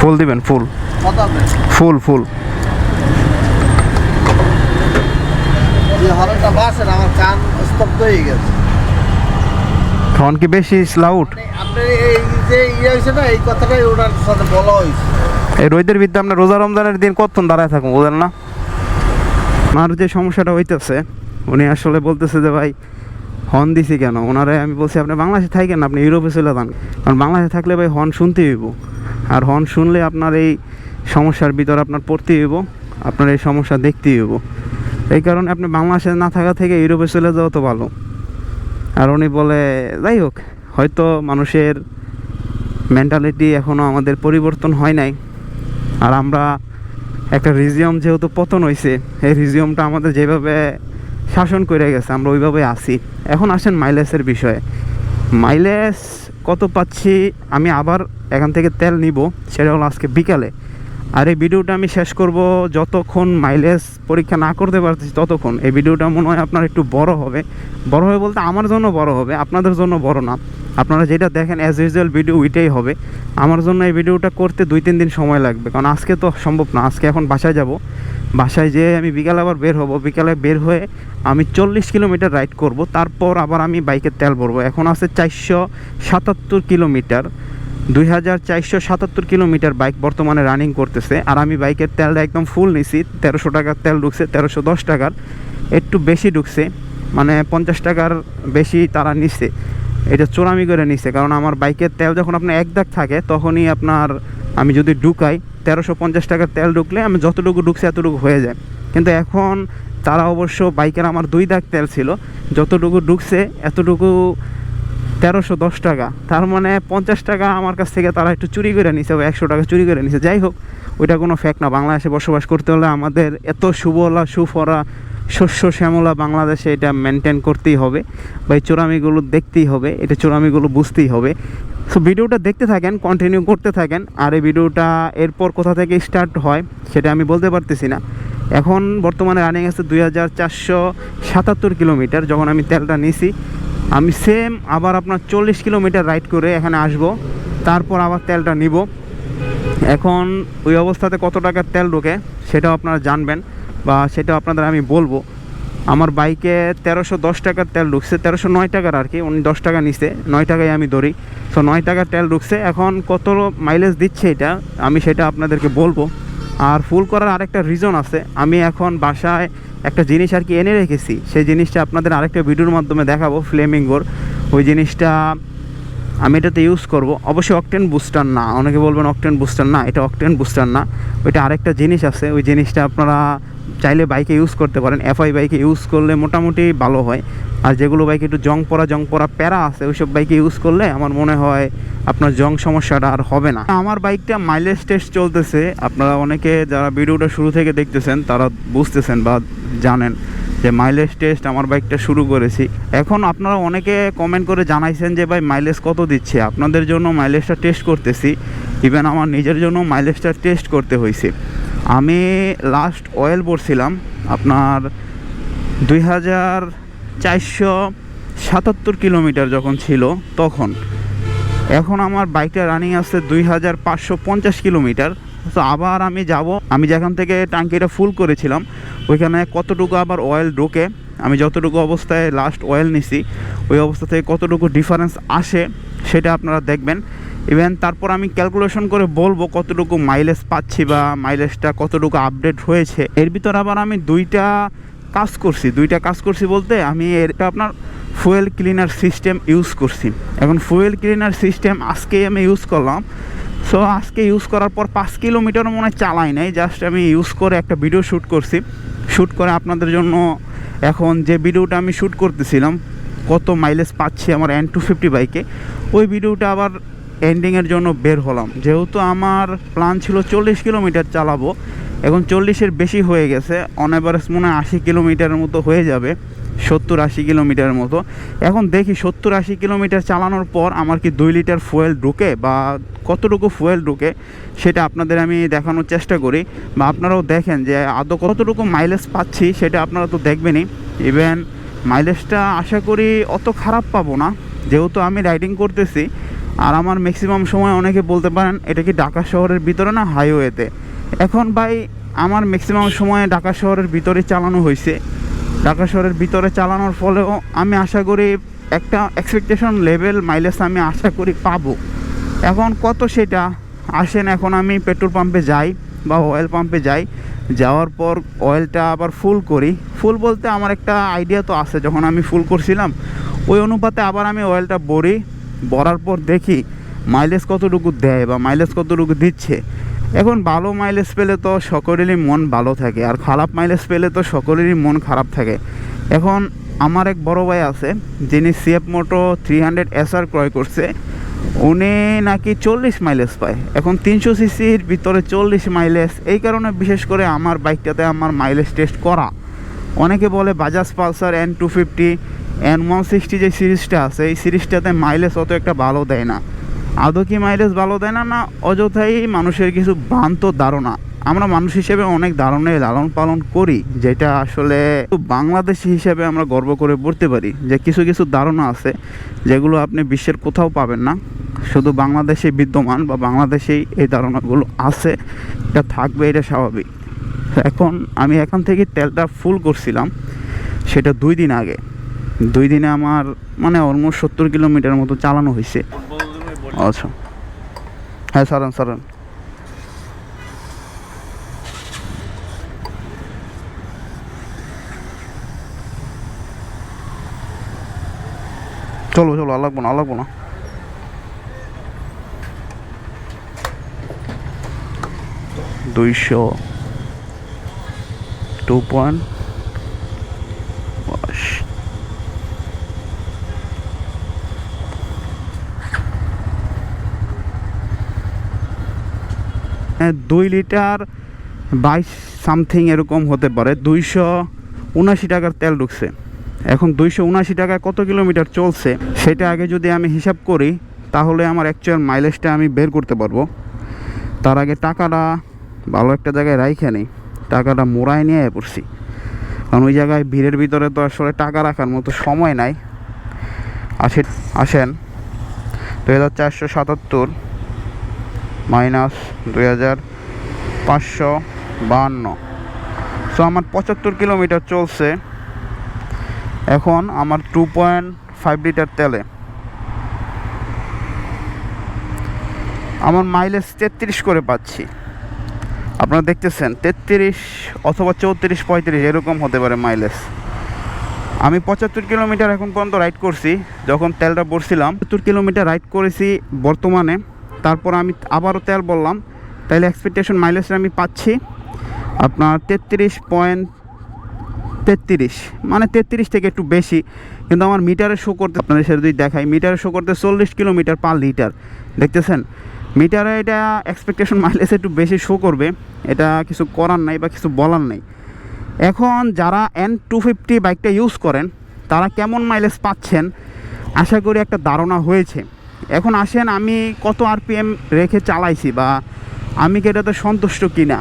ফুল দিবেন, ফুল কত আপনি ফুল ফুল। যে হরনটা বাসেন আমার কান স্তব্ধ হয়ে গেছে। হর্ন কি বেশি লাউড? মানে আপনার এই যে ইয়ে হয়েছে না, এই কথাটাই ওনার সাথে বলা হয়েছে। এই রোদের বিদ্যা আপনার রোজা রমজানের দিন কতক্ষণ দাঁড়ায় থাকুন বুঝলেন না? আমার যে সমস্যাটা হইতেছে, উনি আসলে বলতেছে যে ভাই হর্ন দিছি কেন। ওনারে আমি বলছি আপনি বাংলাদেশে থাকেন, আপনি ইউরোপে চলে যান, কারণ বাংলাদেশে থাকলে ভাই হর্ন শুনতেই হইব। আর হর্ন শুনলে আপনার এই সমস্যার ভিতর আপনার পড়তেই হইব, আপনার এই সমস্যা দেখতেই হইব। এই কারণে আপনি বাংলাদেশে না থাকা থেকে ইউরোপে চলে যাওয়া তো ভালো। আর উনি বলে যাই হোক, হয়তো মানুষের মেন্টালিটি এখনও আমাদের পরিবর্তন হয় নাই। আর আমরা একটা রিজিয়ম যেহেতু পতন হয়েছে, এই রিজিয়মটা আমাদের যেভাবে শাসন করে গেছে আমরা ওইভাবে আসি। এখন আসেন মাইলেজের বিষয়ে। মাইলেজ কত পাচ্ছি আমি আবার এখান থেকে তেল নিব, সেটা হলো আজকে বিকালে। আর এই ভিডিওটা আমি শেষ করব যতক্ষণ মাইলেজ পরীক্ষা না করতে পারতেছি ততক্ষণ। এই ভিডিওটা মনে হয় আপনার একটু বড় হবে। বড় হবে বলতে আমার জন্য বড় হবে, আপনাদের জন্য বড় না। আপনারা যেটা দেখেন অ্যাজ ইউজুয়াল ভিডিও ওইটাই হবে। আমার জন্য এই ভিডিওটা করতে 2-3 দিন সময় লাগবে, কারণ আজকে তো সম্ভব না। আজকে এখন বাসায় যাব, বাসায় যেয়ে আমি বিকালে আবার বের হব। বিকালে বের হয়ে আমি 40 কিলোমিটার রাইড করব, তারপর আবার আমি বাইকের তেল ভরবো। এখন আছে 477 কিলোমিটার, 2477 কিলোমিটার বাইক বর্তমানে রানিং করতেছে। আর আমি বাইকের তেলটা একদম ফুল নিছি। 1300 টাকার তেল ঢুকছে, 1310 টাকার একটু বেশি ঢুকছে, মানে 50 টাকার বেশি তারা নিচ্ছে। এটা চোরামি করে নিচ্ছে, কারণ আমার বাইকের তেল যখন আপনার এক দাগ থাকে তখনই আপনার আমি যদি ঢুকাই 1350 টাকার তেল ঢুকলে আমি যতটুকু ঢুকছে এতটুকু হয়ে যায়। কিন্তু এখন তারা অবশ্য বাইকের আমার 2 দাগ তেল ছিল, যতটুকু ঢুকছে এতটুকু 1310 টাকা। তার মানে 50 টাকা আমার কাছ থেকে তারা একটু চুরি করে নিছে, বা 100 টাকা চুরি করে নিছে। যাই হোক, ওইটা কোনো ফ্যাক্ট না। বাংলাদেশে বসবাস করতে হলে আমাদের এত সুবলা সুফরা শস্য শ্যামলা বাংলাদেশে এটা মেনটেন করতেই হবে, বা এই চোরামিগুলো দেখতেই হবে, এটা চোরামিগুলো বুঝতেই হবে। সো ভিডিওটা দেখতে থাকেন, কন্টিনিউ করতে থাকেন। আর এই ভিডিওটা এরপর কোথা থেকে স্টার্ট হয় সেটা আমি বলতে পারতেছি না। এখন বর্তমানে রানিং আছে 2477 কিলোমিটার। যখন আমি তেলটা নিছি আমি সেম আবার আপনার 40 কিলোমিটার রাইড করে এখানে আসব, তারপর আবার তেলটা নিব। এখন ওই অবস্থাতে কত টাকার তেল ঢোকে সেটাও আপনারা জানবেন, বা সেটাও আপনাদের আমি বলবো। আমার বাইকে 1310 টাকার তেল ঢুকছে, 1309 টাকার আর কি, উনি 10 টাকা নিছে, 9 টাকায় আমি ধরি। সো 9 টাকার তেল ঢুকছে। এখন কত মাইলেজ দিচ্ছে এটা আমি সেটা আপনাদেরকে বলবো। আর ফুল করার আরেকটা রিজন আছে, আমি এখন বাসায় একটা জিনিস আর কি এনে রেখেছি, সেই জিনিসটা আপনাদের আরেকটা ভিডিওর মাধ্যমে দেখাবো। ফ্লেমিঙ্গোর ওই জিনিসটা আমি এটাতে ইউজ করব। অবশ্যই অকটেন বুস্টার না, অনেকে বলবেন অকটেন বুস্টার না, এটা অকটেন বুস্টার না, ওইটা আরেকটা জিনিস আছে। ওই জিনিসটা আপনারা চাইলে বাইকে ইউজ করতে পারেন। এফআই বাইকে ইউজ করলে মোটামুটি ভালো হয়। আর যেগুলো বাইকে একটু জং পড়া প্যারা আছে ওইসব বাইকে ইউজ করলে আমার মনে হয় আপনার জং সমস্যাটা আর হবে না। আমার বাইকটা মাইলেজ টেস্ট চলতেছে। আপনারা অনেকে যারা ভিডিওটা শুরু থেকে দেখতেছেন তারা বুঝতেছেন বা জানেন যে মাইলেজ টেস্ট আমার বাইকটা শুরু করেছি। এখন আপনারা অনেকে কমেন্ট করে জানাইছেন যে ভাই মাইলেজ কত দিচ্ছে। আপনাদের জন্য মাইলেজটা টেস্ট করতেছি, ইভেন আমার নিজের জন্য মাইলেজটা টেস্ট করতে হয়েছে। আমি লাস্ট অয়েল ভরছিলাম আপনার 2477 কিলোমিটার যখন ছিল তখন। এখন আমার বাইকটা রানিং আছে 2550 কিলোমিটার। তো আবার আমি যাব, আমি যেখান থেকে ট্যাঙ্কিটা ফুল করেছিলাম ওইখানে কতটুকু আবার অয়েল ঢোকে, আমি যতটুকু অবস্থায় লাস্ট অয়েল নিছি ওই অবস্থা থেকে কতটুকু ডিফারেন্স আসে সেটা আপনারা দেখবেন। ইভেন তারপর আমি ক্যালকুলেশন করে বলবো কতটুকু মাইলেজ পাচ্ছি বা মাইলেজটা কতটুকু আপডেট হয়েছে। এর ভিতর আবার আমি দুইটা কাজ করছি বলতে আমি এটা আপনার ফুয়েল ক্লিনার সিস্টেম ইউজ করছি। এখন ফুয়েল ক্লিনার সিস্টেম আজকেই আমি ইউজ করলাম। সো আজকে ইউজ করার পর 5 কিলোমিটার মনে হয় চালাই নাই, জাস্ট আমি ইউজ করে একটা ভিডিও শ্যুট করছি। শ্যুট করে আপনাদের জন্য এখন যে ভিডিওটা আমি শ্যুট করতেছিলাম কত মাইলেজ পাচ্ছি আমার N250 বাইকে, ওই ভিডিওটা আবার এন্ডিংয়ের জন্য বের হলাম। যেহেতু আমার প্ল্যান ছিল 40 কিলোমিটার চালাবো, এখন 40-এর বেশি হয়ে গেছে। অন অ্যাভারেজ মনে হয় 80 কিলোমিটারের মতো হয়ে যাবে, 70-80 কিলোমিটারের মতো। এখন দেখি 70-80 কিলোমিটার চালানোর পর আমার কি 2 লিটার ফুয়েল ঢুকে বা কতটুকু ফুয়েল ঢুকে সেটা আপনাদের আমি দেখানোর চেষ্টা করি, বা আপনারাও দেখেন যে আদৌ কতটুকু মাইলেজ পাচ্ছি সেটা আপনারা তো দেখবেনই। ইভেন মাইলেজটা আশা করি অত খারাপ পাবো না, যেহেতু আমি রাইডিং করতেছি আর আমার ম্যাক্সিমাম সময় অনেকে বলতে পারেন এটা কি ঢাকা শহরের ভিতরে না হাইওয়েতে। এখন ভাই আমার ম্যাক্সিমাম সময় ঢাকা শহরের ভিতরে চালানো হয়েছে। ঢাকা শহরের ভিতরে চালানোর ফলেও আমি আশা করি একটা এক্সপেকটেশন লেভেল মাইলেজ আমি আশা করি পাবো। এখন কত সেটা আসেন, এখন আমি পেট্রোল পাম্পে যাই বা অয়েল পাম্পে যাই, যাওয়ার পর অয়েলটা আবার ফুল করি। ফুল বলতে আমার একটা আইডিয়া তো আছে, যখন আমি ফুল করছিলাম ওই অনুপাতে আবার আমি অয়েলটা ভরার পর দেখি মাইলেজ কতটুকু দেয় বা মাইলেজ কতটুকু দিচ্ছে। এখন ভালো মাইলেজ পেলে তো সকলেরই মন ভালো থাকে, আর খারাপ মাইলেজ পেলে তো সকলেরই মন খারাপ থাকে। এখন আমার এক বড় ভাই আছে যিনি সিএফ মোটো 300 SR ক্রয় করছে, উনি নাকি 40 মাইলেজ পায়। এখন 300 সিসির ভিতরে 40 মাইলেজ, এই কারণে বিশেষ করে আমার বাইকটাতে আমার মাইলেজ টেস্ট করা। অনেকে বলে বাজাজ পালসার N250 N160 যে সিরিজটা আছে এই সিরিজটাতে মাইলেজ অত একটা ভালো দেয় না। আদৌ কি মাইলেজ ভালো দেয় না, না অযথাই মানুষের কিছু ভ্রান্ত ধারণা। আমরা মানুষ হিসেবে অনেক ধারণায় লালন পালন করি, যেটা আসলে বাংলাদেশি হিসেবে আমরা গর্ব করে বলতে পারি যে কিছু কিছু ধারণা আছে যেগুলো আপনি বিশ্বের কোথাও পাবেন না, শুধু বাংলাদেশে বিদ্যমান বা বাংলাদেশেই এই ধারণাগুলো আছে। এটা থাকবে, এটা স্বাভাবিক। এখন আমি এখান থেকে তেলটা ফুল করছিলাম, সেটা 2 দিন আগে। 2 দিনে আমার মানে অলমোস্ট 70 কিলোমিটার মতো চালানো হয়েছে। আচ্ছা হ্যাঁ সারান চলো আর লাগবো না 200 2.5 2 লিটার 22 সামথিং এরকম হতে পারে। 279 টাকার তেল ঢুকছে। এখন 279 টাকায় কত কিলোমিটার চলছে সেটা আগে যদি আমি হিসাব করি তাহলে আমার অ্যাকচুয়াল মাইলেজটা আমি বের করতে পারবো। তার আগে টাকাটা ভালো একটা জায়গায় রাইখে নেই, টাকাটা মোড়ায় নিয়ে পড়ছি, কারণ ওই জায়গায় ভিড়ের ভিতরে তো আসলে টাকা রাখার মতো সময় নাই। আসেন 2477 মাইনাস 2552, সো আমার 75 কিলোমিটার চলছে। এখন আমার 2.5 লিটার তেলে আমার মাইলেজ 33 করে পাচ্ছি। আপনারা দেখতেছেন 33 অথবা 34 35 এরকম হতে পারে মাইলেজ। আমি 75 কিলোমিটার এখন পর্যন্ত রাইড করছি। যখন তেলটা ভরছিলাম 70 কিলোমিটার রাইড করেছি বর্তমানে। তারপর আমি আবারও তেল বললাম, তাইলে এক্সপেকটেশন মাইলেজটা আমি পাচ্ছি আপনার 33.33, মানে 33 থেকে একটু বেশি। কিন্তু আমার মিটারে শো করতে, আপনাদের সাথে যদি দেখাই, মিটারে শো করতে 40 কিলোমিটার পার লিটার। দেখতেছেন মিটারে এটা এক্সপেকটেশন মাইলেজ একটু বেশি শো করবে, এটা কিছু করার নাই বা কিছু বলার নেই। এখন যারা N250 বাইকটা ইউজ করেন তারা কেমন মাইলেজ পাচ্ছেন আশা করি একটা ধারণা হয়েছে। এখন আসেন আমি কত RPM রেখে চালাইছি বা আমি কি এটাতে সন্তুষ্ট কিনা।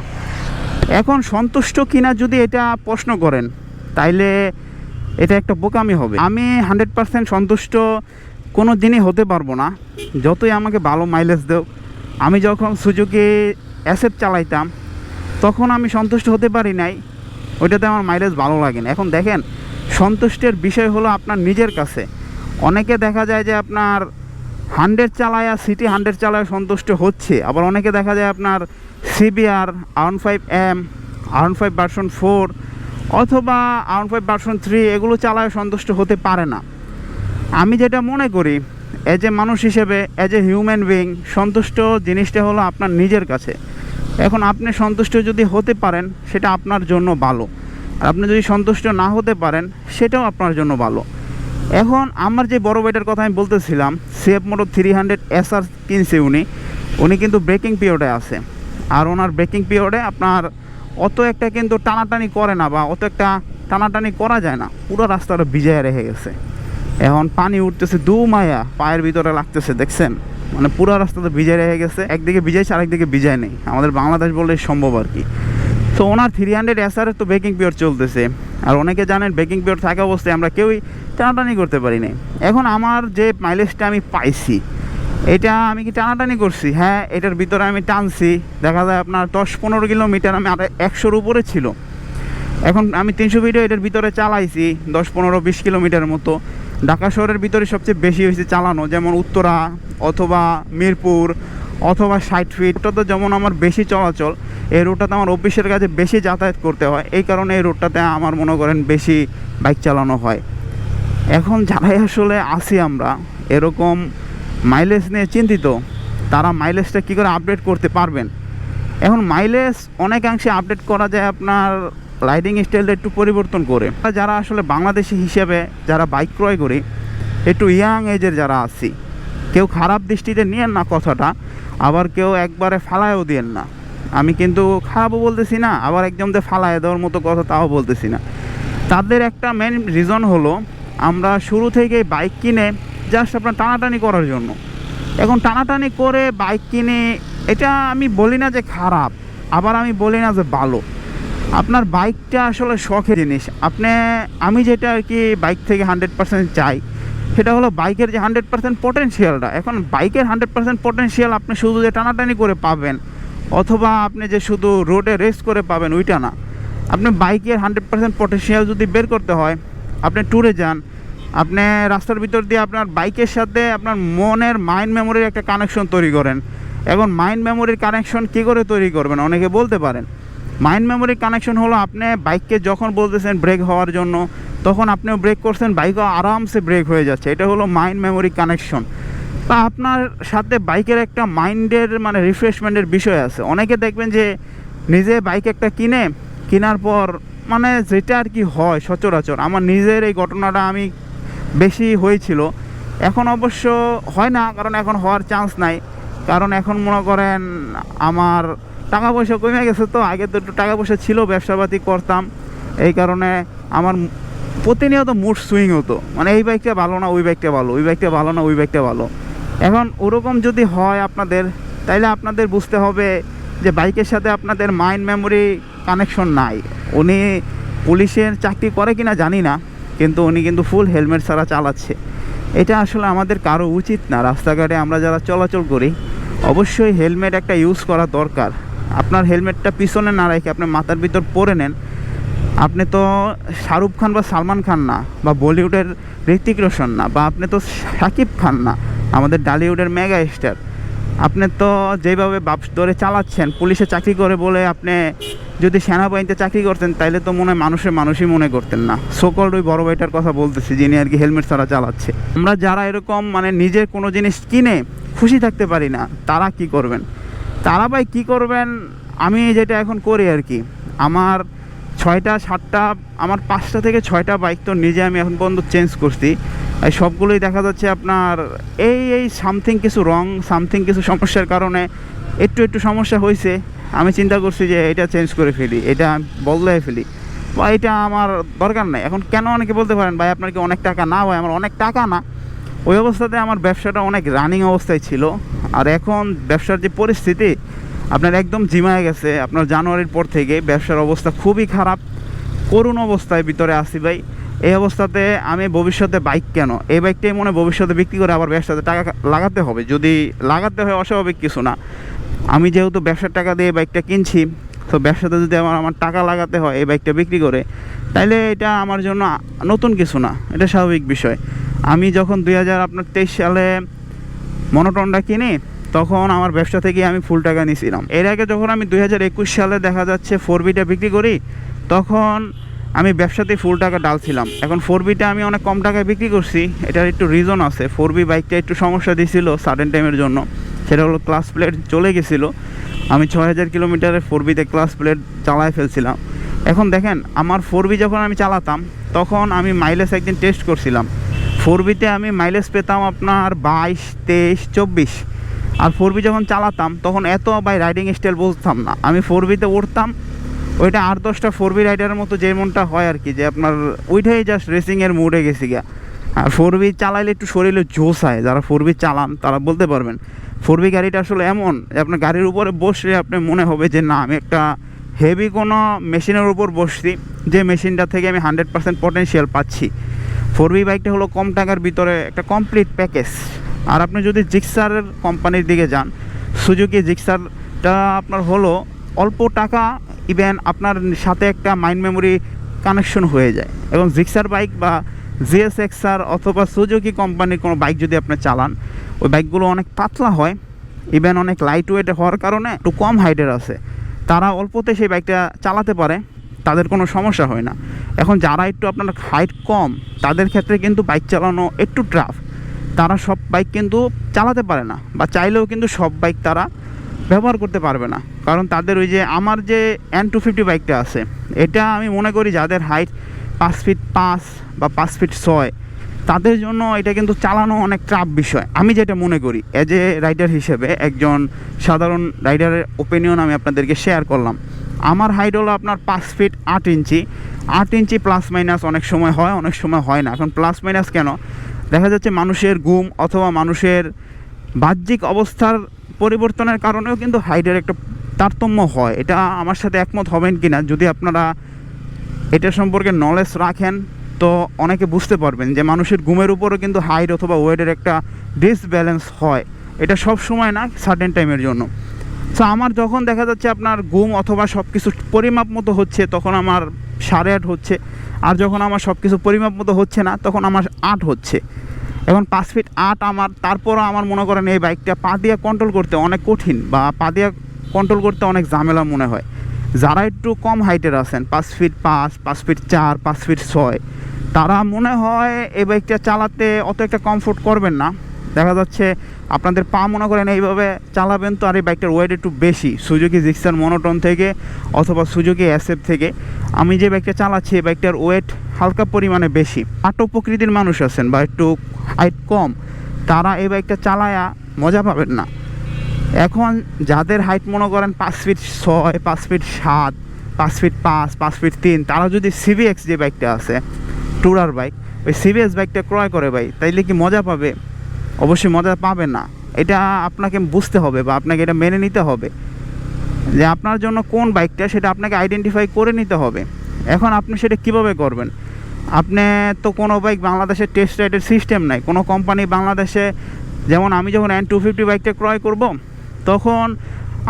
এখন সন্তুষ্ট কিনা যদি এটা প্রশ্ন করেন তাইলে এটা একটা বোকামি হবে। আমি 100% সন্তুষ্ট কোনো দিনই হতে পারবো না, যতই আমাকে ভালো মাইলেজ দেও। আমি যখন সুজুকি SF চালাইতাম তখন আমি সন্তুষ্ট হতে পারি নাই, ওইটাতে আমার মাইলেজ ভালো লাগে না। এখন দেখেন সন্তুষ্টের বিষয় হলো আপনার নিজের কাছে। অনেকে দেখা যায় যে আপনার 100 চালায় সিটি 100 চালায় সন্তুষ্ট হচ্ছে, আবার অনেকে দেখা যায় আপনার CBR R15M R15 ভার্সন 4 অথবা R15 ভার্সন 3 এগুলো চালায় সন্তুষ্ট হতে পারে না। আমি যেটা মনে করি এজ এ মানুষ হিসেবে, এজ এ হিউম্যান বিইং, সন্তুষ্ট জিনিসটা হলো আপনার নিজের কাছে। এখন আপনি সন্তুষ্ট যদি হতে পারেন সেটা আপনার জন্য ভালো, আর আপনি যদি সন্তুষ্ট না হতে পারেন সেটাও আপনার জন্য ভালো। এখন আমার যে বড় ভাইটার কথা আমি বলতেছিলাম, সিএফ মোটো 300 SR কিনছে উনি কিন্তু ব্রেকিং পিরিয়ডে আছে। আর ওনার ব্রেকিং পিরিয়ডে আপনার অত একটা কিন্তু টানাটানি করে না বা অত একটা টানাটানি করা যায় না, পুরো রাস্তাটা ভিজায় রেখে গেছে। এখন পানি উঠতেছে মায়া পায়ের ভিতরে লাগতেছে, দেখছেন মানে পুরো রাস্তাটা ভিজায় রেখে গেছে। একদিকে ভিজাইছে আরেকদিকে ভিজায় নেই, আমাদের বাংলাদেশ বললে সম্ভব আর কি। তো ওনার 300 SR তো ব্রেকিং পিরিয়ড চলতেছে, আর অনেকে জানেন ব্রেকিং পিরিয়ড থাকা অবস্থায় আমরা কেউই টানাটানি করতে পারি না। এখন আমার যে মাইলেজটা আমি পাইছি এটা আমি কি টানাটানি করছি? হ্যাঁ, এটার ভিতরে আমি টানছি, দেখা যায় আপনার 10-15 কিলোমিটার আমি আর 100-র উপরে ছিল। এখন আমি 300 ভিডিও এটার ভিতরে চালাইছি 10-15-20 কিলোমিটার মতো। ঢাকা শহরের ভিতরে সবচেয়ে বেশি হয়েছে চালানো, যেমন উত্তরা অথবা মিরপুর অথবা 60 ফিট। ওটা তো যেমন আমার বেশি চলাচল, এই রোডটাতে আমার অফিসের কাছে বেশি যাতায়াত করতে হয়, এই কারণে এই রোডটাতে আমার মনে করেন বেশি বাইক চালানো হয়। এখন যারাই আসলে আসি আমরা এরকম মাইলেজ নিয়ে চিন্তিত, তারা মাইলেজটা কী করে আপডেট করতে পারবেন? এখন মাইলেজ অনেকাংশে আপডেট করা যায় আপনার রাইডিং স্টাইলটা একটু পরিবর্তন করে। যারা আসলে বাংলাদেশি হিসেবে যারা বাইক ক্রয় করি, একটু ইয়াং এজের যারা আছি, কেউ খারাপ দৃষ্টিতে নিয়েন না কথাটা, আবার কেউ একবারে ফালায়ও দিয়েন না। আমি কিন্তু খারাপও বলতেছি না, আবার একদমতে ফালায় দেওয়ার মতো কথা তাও বলতেছি না। তাদের একটা মেন রিজন হলো আমরা শুরু থেকেই বাইক কিনে জাস্ট আপনার টানাটানি করার জন্য। এখন টানাটানি করে বাইক কিনে, এটা আমি বলি না যে খারাপ, আবার আমি বলি না যে ভালো। আপনার বাইকটা আসলে শখের জিনিস। আমি যেটা আর কি বাইক থেকে 100% চাই, সেটা হলো বাইকের যে 100% পটেনশিয়ালটা। এখন বাইকের 100% পটেনশিয়াল আপনি শুধু যে টানাটানি করে পাবেন, অথবা আপনি যে শুধু রোডে রেস করে পাবেন, ওইটা না। আপনি বাইকের 100% পটেনশিয়াল যদি বের করতে হয়, আপনি ট্যুরে যান, আপনি রাস্তার ভিতর দিয়ে আপনার বাইকের সাথে আপনার মনের মাইন্ড মেমোরির একটা কানেকশন তৈরি করেন। এখন মাইন্ড মেমোরির কানেকশন কী করে তৈরি করবেন অনেকে বলতে পারেন। মাইন্ড মেমোরির কানেকশন হলো আপনি বাইককে যখন বলতেছেন ব্রেক হওয়ার জন্য, তখন আপনিও ব্রেক করছেন, বাইকও আরামসে ব্রেক হয়ে যাচ্ছে। এটা হলো মাইন্ড মেমোরি কানেকশন। তা আপনার সাথে বাইকের একটা মাইন্ডের মানে রিফ্রেশমেন্টের বিষয় আছে। অনেকে দেখবেন যে নিজে বাইক একটা কেনার পর মানে যেটা আর কি হয় সচরাচর, আমার নিজের এই ঘটনাটা আমি বেশি হয়েছিল। এখন অবশ্য হয় না, কারণ এখন হওয়ার চান্স নাই। কারণ এখন মনে করেন আমার টাকা পয়সা কমে গেছে, তো আগে তো একটু টাকা পয়সা ছিল, ব্যবসাপাতি করতাম, এই কারণে আমার প্রতিনিয়ত মুড সুইং হতো, মানে এই বাইকটা ভালো না ওই বাইকটা ভালো, ওই বাইকটা ভালো না ওই বাইকটা ভালো। এখন ওরকম যদি হয় আপনাদের, তাইলে আপনাদের বুঝতে হবে যে বাইকের সাথে আপনাদের মাইন্ড মেমোরি কানেকশন নাই। উনি পুলিশের চাকরি করে কিনা জানি না, কিন্তু উনি কিন্তু ফুল হেলমেট ছাড়া চালাচ্ছে। এটা আসলে আমাদের কারো উচিত না। রাস্তাঘাটে আমরা যারা চলাচল করি, অবশ্যই হেলমেট একটা ইউজ করা দরকার। আপনার হেলমেটটা পিছনে না রেখে আপনি মাথার ভিতর পরে নেন। আপনি তো শাহরুখ খান বা সালমান খান না, বা বলিউডের ঋতিক রোশন না, বা আপনি তো শাকিব খান না, আমাদের ডালিউডের মেগা স্টার। আপনি তো যেভাবে বাপ ধরে চালাচ্ছেন, পুলিশে চাকরি করে বলে আপনি যদি সেনাবাহিনীতে চাকরি করতেন, তাইলে তো মনে হয় মানুষই মনে করতেন না। সকল ওই বড় ভাইটার কথা বলতেছি, যিনি আর কি হেলমেট ছাড়া চালাচ্ছে। আমরা যারা এরকম মানে নিজের কোনো জিনিস কিনে খুশি থাকতে পারি না, তারা কি করবেন? তারা ভাই কী করবেন? আমি যেটা এখন করি আর কি, আমার 6টা-7টা, আমার 5টা থেকে 6টা বাইক তো নিজে আমি এখন পর্যন্ত চেঞ্জ করছি। এই সবগুলোই দেখা যাচ্ছে আপনার এই সামথিং কিছু রং, সামথিং কিছু সমস্যার কারণে একটু সমস্যা হয়েছে। আমি চিন্তা করছি যে এটা চেঞ্জ করে ফেলি, এটা বদলাই ফেলি, বা এটা আমার দরকার নাই। এখন কেন অনেকে বলতে পারেন ভাই আপনার কি অনেক টাকা? না ভাই, আমার অনেক টাকা না। ওই অবস্থাতে আমার ব্যবসাটা অনেক রানিং অবস্থায় ছিল। আর এখন ব্যবসার যে পরিস্থিতি আপনার একদম জিমায় গেছে। আপনার জানুয়ারির পর থেকে ব্যবসার অবস্থা খুবই খারাপ, করুণ অবস্থায় ভিতরে আসি ভাই। এই অবস্থাতে আমি ভবিষ্যতে বাইক কেন, এই বাইকটাই মনে ভবিষ্যতে বিক্রি করে আবার ব্যবসাতে টাকা লাগাতে হবে। যদি লাগাতে হয় অস্বাভাবিক কিছু না। আমি যেহেতু ব্যবসার টাকা দিয়ে বাইকটা কিনছি, তো ব্যবসাতে যদি আমার টাকা লাগাতে হয় এই বাইকটা বিক্রি করে, তাইলে এটা আমার জন্য নতুন কিছু না, এটা স্বাভাবিক বিষয়। আমি যখন 2023 সালে মনোটনটা কিনি, তখন আমার ব্যবসা থেকে আমি ফুল টাকা নিয়েছিলাম। এর আগে যখন আমি 2021 সালে দেখা যাচ্ছে 4বিটা বিক্রি করি, তখন আমি ব্যবসাতে ফুল টাকা ডালছিলাম। এখন 4বিটা আমি অনেক কম টাকায় বিক্রি করছি। এটার একটু রিজন আছে। 4বি বাইকটা একটু সমস্যা দিয়েছিল সাডেন টাইমের জন্য, সেটা হলো ক্লাস প্লেট চলে গেছিলো। আমি 6000 কিলোমিটারে 4বিতে ক্লাস প্লেট চালায় ফেলছিলাম। এখন দেখেন, আমার 4বি যখন আমি চালাতাম, তখন আমি মাইলেজ একদিন টেস্ট করছিলাম। 4বিতে আমি মাইলেজ পেতাম আপনার 22, 23, 24। আর 4বি যখন চালাতাম তখন এত ভাই রাইডিং স্টাইল বুঝতাম না। আমি 4বিতে উঠতাম, ওইটা 8-10টা 4বি রাইডারের মতো যেমনটা হয় আর কি, যে আপনার ওইটাই জাস্ট রেসিংয়ের মুডে গেছি গিয়া। আর 4বি চালাইলে একটু শরীরে জোশ হয়। যারা 4বি চালান তারা বলতে পারবেন 4বি গাড়িটা আসলে এমন যে আপনার গাড়ির উপরে বসলে আপনি মনে হবে যে না, আমি একটা হেভি কোনো মেশিনের উপর বসছি, যে মেশিনটা থেকে আমি 100% পটেনশিয়াল পাচ্ছি। 4বি বাইকটা হলো কম টাকার ভিতরে একটা কমপ্লিট প্যাকেজ। আর আপনি যদি জিক্সারের কোম্পানির দিকে যান, সুজুকি জিক্সারটা আপনার হলো অল্প টাকা, ইভেন আপনার সাথে একটা মাইন্ড মেমোরি কানেকশন হয়ে যায়। এবং জিক্সার বাইক বা জিএসএক্সআর অথবা সুজুকি কোম্পানির কোনো বাইক যদি আপনি চালান, ওই বাইকগুলো অনেক পাতলা হয়, ইভেন অনেক লাইট ওয়েট হওয়ার কারণে একটু কম হাইটের আছে, তারা অল্পতে সেই বাইকটা চালাতে পারে, তাদের কোনো সমস্যা হয় না। এখন যারা একটু আপনার হাইট কম, তাদের ক্ষেত্রে কিন্তু বাইক চালানো একটু টাফ, তারা সব বাইক কিন্তু চালাতে পারে না, বা চাইলেও কিন্তু সব বাইক তারা ব্যবহার করতে পারবে না। কারণ তাদের ওই যে আমার যে N250 বাইকটা আছে, এটা আমি মনে করি যাদের হাইট 5 ফিট 5 বা 5 ফিট 6, তাদের জন্য এটা কিন্তু চালানো অনেক টাফ বিষয়, আমি যেটা মনে করি এজ এ রাইডার হিসেবে, একজন সাধারণ রাইডারের ওপিনিয়ন আমি আপনাদেরকে শেয়ার করলাম। আমার হাইট হলো আপনার 5 ফিট 8 ইঞ্চি। 8 ইঞ্চি প্লাস মাইনাস অনেক সময় হয়, অনেক সময় হয় না। এখন প্লাস মাইনাস কেন? দেখা যাচ্ছে মানুষের ঘুম অথবা মানুষের বাহ্যিক অবস্থার পরিবর্তনের কারণেও কিন্তু হাইটের একটা তারতম্য হয়। এটা আমার সাথে একমত হবেন কি না, যদি আপনারা এটা সম্পর্কে নলেজ রাখেন তো অনেকে বুঝতে পারবেন যে মানুষের ঘুমের উপরও কিন্তু হাইট অথবা ওয়েটের একটা ডিসব্যালেন্স হয়। এটা সব সময় না, সার্টেন টাইমের জন্য। সো আমার যখন দেখা যাচ্ছে আপনার ঘুম অথবা সব কিছু পরিমাপ মতো হচ্ছে, তখন আমার 8.5 হচ্ছে, আর যখন আমার সব কিছু পরিমাপ মতো হচ্ছে না, তখন আমার 8 হচ্ছে। এখন 5 ফিট 8 আমার, তারপরও আমার মনে করেন এই বাইকটা পা দিয়ে কন্ট্রোল করতে অনেক কঠিন, বা পা দিয়ে কন্ট্রোল করতে অনেক ঝামেলা মনে হয়। যারা একটু কম হাইটের আছেন, 5 ফিট 5, 5 ফিট 4, 5 ফিট 6, তারা মনে হয় এই বাইকটা চালাতে অত একটা কমফোর্ট করবেন না। দেখা যাচ্ছে আপনাদের পা মনে করেন এইভাবে চালাবেন, তো আর এই বাইকটার ওয়েট একটু বেশি সুজুকি জিক্সার মনোটন থেকে অথবা সুজুকি এসএফ থেকে। আমি যে বাইকটা চালাচ্ছি এই বাইকটার ওয়েট হালকা পরিমাণে বেশি। আটো প্রকৃতির মানুষ আছেন বা একটু হাইট কম, তারা এই বাইকটা চালায়া মজা পাবেন না। এখন যাদের হাইট মনে করেন 5 ফিট 6, 5 ফিট 7, 5 ফিট 5, 5 ফিট 3, তারা যদি সিভিএক্স যে বাইকটা আছে টুরার বাইক, ওই সিভিএক্স বাইকটা ক্রয় করে ভাই, তাইলে কি মজা পাবে? অবশ্যই মজা পাবে না। এটা আপনাকে বুঝতে হবে বা আপনাকে এটা মেনে নিতে হবে যে আপনার জন্য কোন বাইকটা, সেটা আপনাকে আইডেন্টিফাই করে নিতে হবে। এখন আপনি সেটা কিভাবে করবেন? আপনি তো কোনো বাইক বাংলাদেশের টেস্ট রাইডের সিস্টেম নাই, কোনো কোম্পানি বাংলাদেশে, যেমন আমি যখন N250 বাইকটা ক্রয় করব, তখন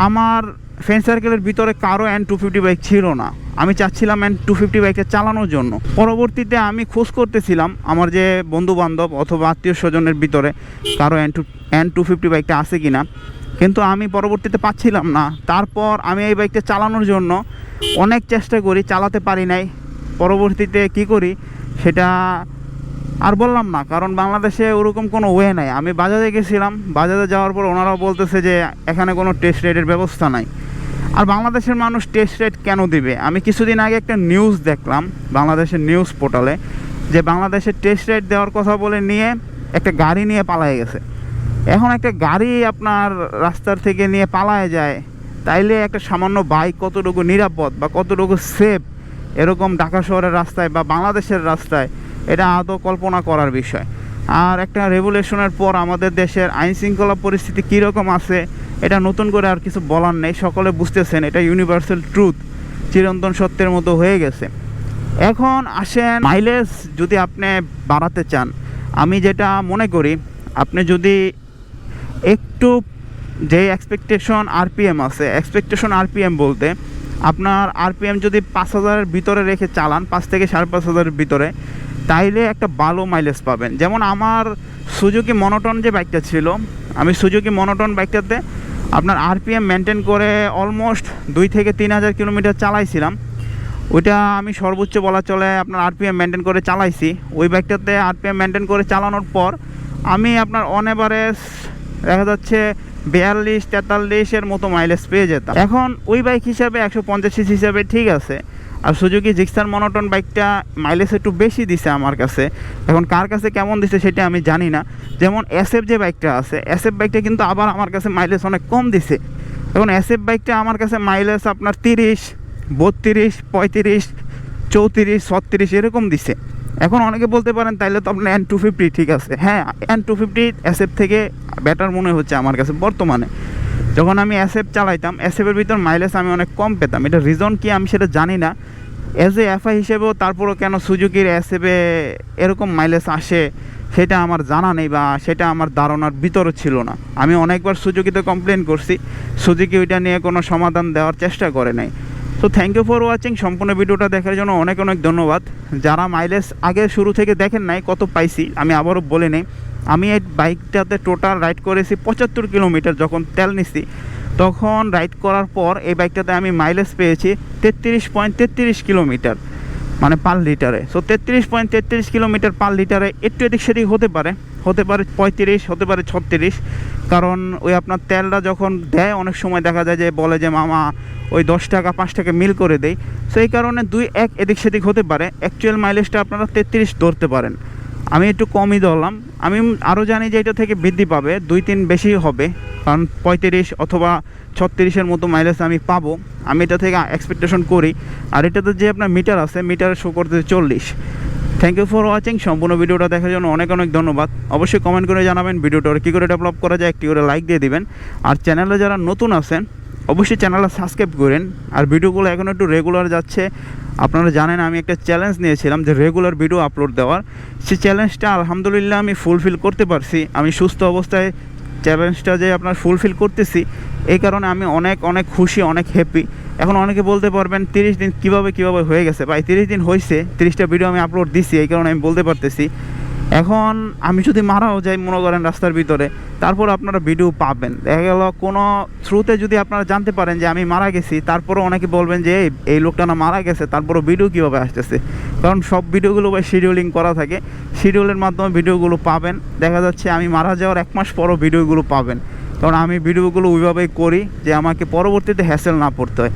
আমার ফ্রেন্ড সার্কেলের ভিতরে কারো N250 বাইক ছিল না। আমি চাচ্ছিলাম N250 বাইকটা চালানোর জন্য। পরবর্তীতে আমি খোঁজ করতেছিলাম আমার যে বন্ধু বান্ধব অথবা আত্মীয় স্বজনের ভিতরে কারো N250 বাইকটা আছে কি না, কিন্তু আমি পরবর্তীতে পাচ্ছিলাম না। তারপর আমি এই বাইকটা চালানোর জন্য অনেক চেষ্টা করি, চালাতে পারি নাই। পরবর্তীতে কি করি সেটা আর বললাম না, কারণ বাংলাদেশে ওরকম কোনো ওয়ে নাই। আমি বাজারে গেছিলাম, বাজারে যাওয়ার পর ওনারাও বলতেছে যে এখানে কোনো টেস্ট রাইডের ব্যবস্থা নাই। আর বাংলাদেশের মানুষ টেস্ট রাইড কেন দিবে? আমি কিছুদিন আগে একটা নিউজ দেখলাম বাংলাদেশের নিউজ পোর্টালে, যে বাংলাদেশের টেস্ট রাইড দেওয়ার কথা বলে নিয়ে একটা গাড়ি নিয়ে পালায়ে গেছে। এখন একটা গাড়ি আপনার রাস্তার থেকে নিয়ে পালায়ে যায়, তাইলে একটা সামান্য বাইক কতটুকু নিরাপদ বা কতটুকু সেফ এরকম ঢাকা শহরের রাস্তায় বা বাংলাদেশের রাস্তায়, এটা আদৌ কল্পনা করার বিষয়। আর একটা রেভুলেশনের পর আমাদের দেশের আইন শৃঙ্খলা পরিস্থিতি কীরকম আছে, এটা নতুন করে আর কিছু বলার নেই, সকলে বুঝতেছেন, এটা ইউনিভার্সাল ট্রুথ, চিরন্তন সত্যের মতো হয়ে গেছে। এখন আসেন, মাইলেজ যদি আপনি বাড়াতে চান, আমি যেটা মনে করি, আপনি যদি একটু যে এক্সপেকটেশন আরপিএম আছে, এক্সপেকটেশন আরপিএম বলতে আপনার আরপিএম যদি 5000-এর ভিতরে রেখে চালান, 5 থেকে 5,500-এর ভিতরে, তাইলে একটা ভালো মাইলেজ পাবেন। যেমন আমার সুজুকি মনোটন যে বাইকটা ছিল, আমি সুজুকি মনোটন বাইকটাতে আপনার আরপিএম মেনটেন করে অলমোস্ট 2 থেকে 3,000 কিলোমিটার চালাইছিলাম। ওইটা আমি সর্বোচ্চ বলা চলে আপনার আরপিএম মেনটেন করে চালাইছি। ওই বাইকটাতে আরপিএম মেনটেন করে চালানোর পর আমি আপনার অন এভারেজ দেখা যাচ্ছে 42-43-এর মতো মাইলেজ পেয়ে যেতাম। এখন ওই বাইক হিসাবে 150 সিসি হিসাবে ঠিক আছে। আর সুজুকি জিক্সার মনোটন বাইকটা মাইলেজ একটু বেশি দিছে আমার কাছে। এখন কার কাছে কেমন দিছে সেটা আমি জানি না। যেমন এসএফ যে বাইকটা আছে, এসএফ বাইকটা কিন্তু আবার আমার কাছে মাইলেজ অনেক কম দিছে। এখন এসএফ বাইকটা আমার কাছে মাইলেজ আপনার 30, 32, 35, 34, 36 এরকম দিছে। এখন অনেকে বলতে পারেন তাইলে তো আপনার N250 ঠিক আছে। হ্যাঁ, N250 এসএফ থেকে বেটার মনে হচ্ছে আমার কাছে বর্তমানে। যখন আমি এসএফ চালাইতাম, এসএফের ভিতর মাইলেজ আমি অনেক কম পেতাম। এটা রিজন কি আমি সেটা জানি না। এজ এ এফআই হিসেবেও তারপরও কেন সুজুকির এসএফে এরকম মাইলেজ আসে সেটা আমার জানা নেই বা সেটা আমার ধারণার ভিতরে ছিল না। আমি অনেকবার সুজুকিতে কমপ্লেন করছি, সুজুকি ওইটা নিয়ে কোনো সমাধান দেওয়ার চেষ্টা করে নাই। তো থ্যাংক ইউ ফর ওয়াচিং। সম্পূর্ণ ভিডিওটা দেখার জন্য অনেক অনেক ধন্যবাদ। যারা মাইলেজ আগে শুরু থেকে দেখেন নাই কত পাইছি, আমি আবারও বলে নেই, আমি এই বাইকটাতে টোটাল রাইড করেছি 75 কিলোমিটার। যখন তেল নিছি তখন রাইড করার পর এই বাইকটাতে আমি মাইলেজ পেয়েছি 33.33 কিলোমিটার, মানে পার লিটারে। সো 33.33 কিলোমিটার পার লিটারে একটু এদিক সেদিক হতে পারে 35, হতে পারে 36, কারণ ওই আপনার তেলটা যখন দেয় অনেক সময় দেখা যায় যে বলে যে মামা ওই 10 টাকা 5 টাকা মিল করে দেয়। সো এই কারণে 2-1 এদিক সেদিক হতে পারে। অ্যাকচুয়াল মাইলেজটা আপনারা 33 ধরতে পারেন, আমি একটু কমই ধরলাম। আমি আরও জানি যে এটা থেকে বৃদ্ধি পাবে, 2-3 বেশি হবে, কারণ 35 অথবা 36-এর মতো মাইলেজ আমি পাবো, আমি এটা থেকে এক্সপেকটেশন করি। আর এটাতে যে আপনার মিটার আছে, মিটারে শো করতে 40। Thank you for watching. সম্পূর্ণ ভিডিওটা দেখার জন্য অনেক অনেক ধন্যবাদ। অবশ্যই কমেন্ট করে জানাবেন ভিডিওটা কী করে ডেভেলপ করা যায়, একটি করে লাইক দিয়ে দিবেন। আর চ্যানেলে যারা নতুন আছেন অবশ্যই চ্যানেলটা সাবস্ক্রাইব করেন। আর ভিডিওগুলো এখন একটু রেগুলার যাচ্ছে। আপনারা জানেন আমি একটা চ্যালেঞ্জ নিয়েছিলাম যে রেগুলার ভিডিও আপলোড দেওয়ার, সেই চ্যালেঞ্জটা আলহামদুলিল্লাহ আমি ফুলফিল করতে পারছি। আমি সুস্থ অবস্থায় চ্যালেঞ্জটা যে আপনার ফুলফিল করতেছি, এই কারণে আমি অনেক অনেক খুশি, অনেক হ্যাপি। এখন অনেকে বলতে পারবেন 30 দিন কীভাবে হয়ে গেছে। ভাই 30 দিন হয়েছে, 30টা ভিডিও আমি আপলোড দিছি, এই কারণে আমি বলতে পারতেছি। এখন আমি যদি মারাও যাই মনে করেন রাস্তার ভিতরে, তারপর আপনারা ভিডিও পাবেন। দেখা গেল কোনো থ্রুতে যদি আপনারা জানতে পারেন যে আমি মারা গেছি, তারপরও অনেকে বলবেন যে এই লোকটা না মারা গেছে, তারপরও ভিডিও কীভাবে আসতেছে। কারণ সব ভিডিওগুলো ভাই শিডিউলিং করা থাকে, শিডিউলের মাধ্যমে ভিডিওগুলো পাবেন। দেখা যাচ্ছে আমি মারা যাওয়ার 1 মাস পরও ভিডিওগুলো পাবেন, কারণ আমি ভিডিওগুলো ওইভাবেই করি যে আমাকে পরবর্তীতে হ্যাসেল না পড়তে হয়।